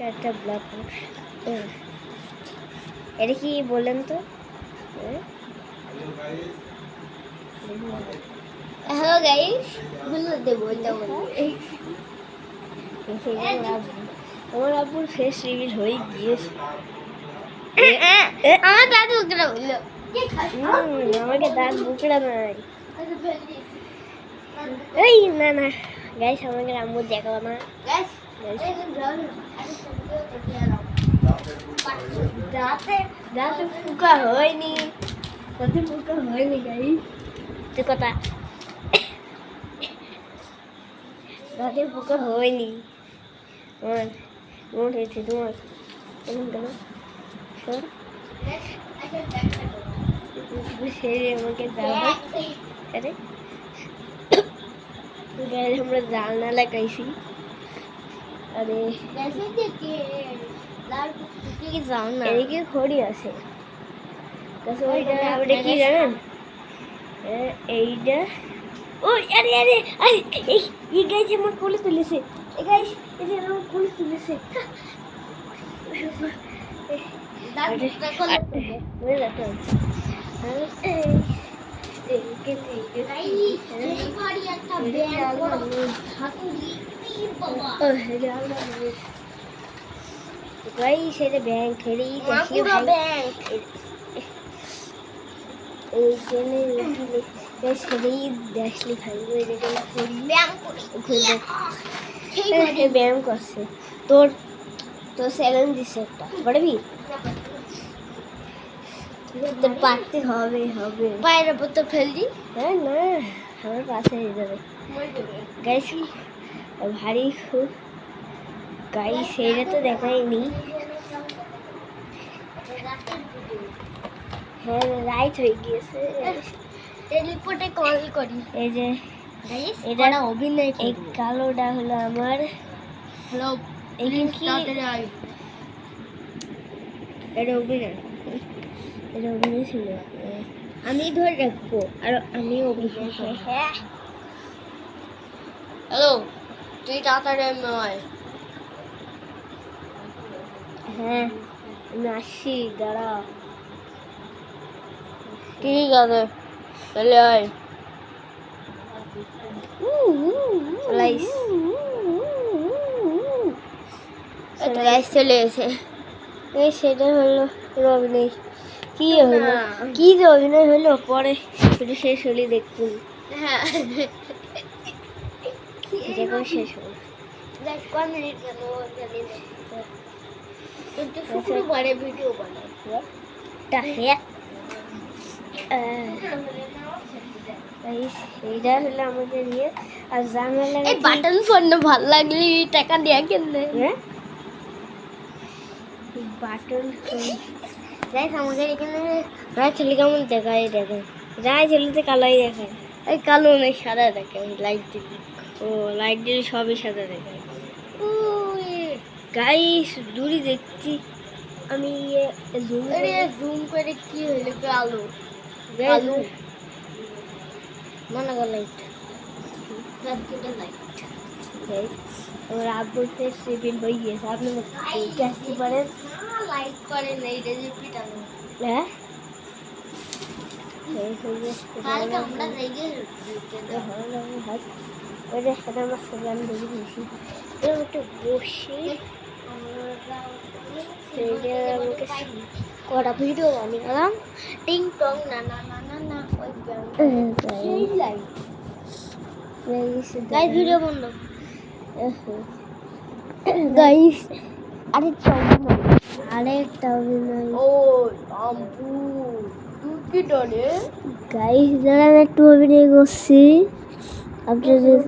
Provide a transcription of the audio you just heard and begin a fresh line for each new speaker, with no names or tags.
একটা ব্লগ এটা কি বলেন তো? হ্যালো গাইস, বলে দেবো এটা আমার আব্বুর ফেস রিভিল হয়ে গিয়েছে। আমার দাঁত বুকড়া বললো, আমাকে দাঁত বুকড়া নাই। এই না না গাইস, আমাকে আম্মু দেখাবো না গাইস। দাঁতে পোকা হয়নি, দাঁতে পোকা হয়নি গাইস, তো কথা দাঁতে পোকা হয়নি। আমার মন হয়েছে তোমার কেমন গেল সর সে আমাকে যাবো। আরে আমরা জালনা লাগাইছি। আরে এদিকে খড়ি আছে, ওইটা কি জানেন? এইটা ও আরে আরে আরে এই গাইছে আমার কোলে তুলেছে, এই গাইস এই আমার কোলে তুলেছে। সেটা ব্যাংক খেলেই দেখলি ব্যায়াম করছে। তোর তোর চ্যালেঞ্জ দিচ্ছে একটা, পারবি? তোর পারতে হবে হবে বাইরে তো ফেললি। হ্যাঁ না, আমার পাশে হয়ে যাবে গাইস, ভারী খুব গাইস, সেইটা তো দেখাইনি। হ্যাঁ রাইট হয়ে গিয়েছে, রিপোর্টে কল করি। এই যে এটা অভিনয়, এই কালোটা হলো আমার। হ্যালো, এটা অভিনয়, এটা অভিনয় ছিল। আমি ধরে রাখবো আর আমি অভিনয়। হ্যাঁ হ্যালো, তুই তাড়াতাড়ি নয়। হ্যাঁ আমি আসছি, দাঁড়া। ঠিক আছে চলে আয়। চলে এসে সেটা হলো অভিনয়। কি হলো, কি যে অভিনয় হলো পরে শুধু শেষ হলে দেখুন। হ্যাঁ শেষ হলো ভিডিও বানাই। এইটা হলো আমাদের ইয়ে। আর জানালা বাটন ফোন ভালো লাগলে টাকা দেয়া কিনলে বাটন দেখ। আমাদের এখানে রায় ছেলে কেমন দেখায়, দেখে রায় ছেলেতে কালোই দেখায়। এই কালো নেই, সাদা দেখায় লাইট দিলে। ও লাইট দিলে সবই সাদা দেখায়। গাইস দূরে দেখছি আমি, জুম করে কি হইলো কালো কালো মনে কর লাইট আমার আব্বুর ফেস রিভিল হয়ে গিয়েছে। আপনি আসতে পারেন, লাইক করেন এইটা যে পিটানো। হ্যাঁ একটু বসে কটা ভিডিও বানিয়েছিলাম। টিং টং না না না না না গাইস ভিডিও বন্ধ গাইস। আরেকটা অভিনয়। ও আম্পু তুই কি ডরে গাইস, যারা একটু অভিনয় করছি আপনাদের।